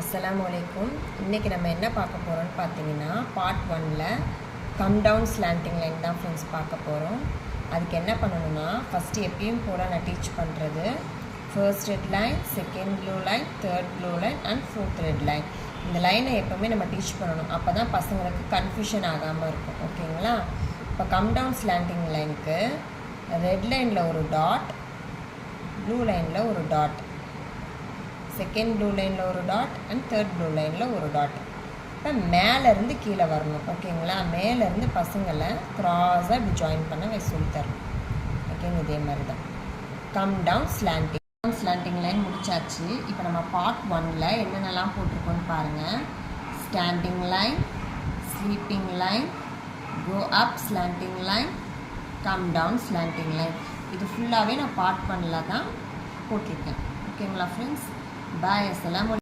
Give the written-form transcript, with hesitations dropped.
அஸ்ஸலாமு அலைக்கும். இன்றைக்கி நம்ம என்ன பார்க்க போகிறோம்னு பார்த்தீங்கன்னா பார்ட் 1ல் கம் டவுன் ஸ்லாண்டிங் லைன் தான் ஃப்ரெண்ட்ஸ் பார்க்க போகிறோம். அதுக்கு என்ன பண்ணணும்னா ஃபஸ்ட்டு எப்பயும் போல் நான் டீச் பண்ணுறது first red line, second blue line, third blue line and fourth red line. இந்த லைனை எப்போவுமே நம்ம டீச் பண்ணணும். அப்போ தான் பசங்களுக்கு கன்ஃபியூஷன் ஆகாமல் இருக்கும். ஓகேங்களா? இப்போ கம் டவுன் ஸ்லாண்டிங் லைனுக்கு ரெட் லைனில் ஒரு டாட், ப்ளூ லைனில் ஒரு டாட், செகண்ட் ப்ளூ லைனில் ஒரு டாட் அண்ட் தேர்ட் ப்ளூ லைனில் ஒரு டாட். இப்போ மேலேருந்து கீழே வரணும். ஓகேங்களா? மேலேருந்து பசங்களை க்ராஸாக இப்படி ஜாயின் பண்ண சொல்லித்தரணும். ஓகேங்க, இதே மாதிரி தான் கம் டவுன் ஸ்லாண்டிங் லைன் முடிச்சாச்சு. இப்போ நம்ம பார்ட் 1ல் என்னென்னலாம் போட்டிருக்கோன்னு பாருங்கள். Standing line, sleeping line, go up slanting line, come down slanting line. இது ஃபுல்லாகவே நான் பார்ட் 1ல் தான் போட்டிருக்கேன். ஓகேங்களா ஃப்ரெண்ட்ஸ்? பாய். அஸ்ஸலாமு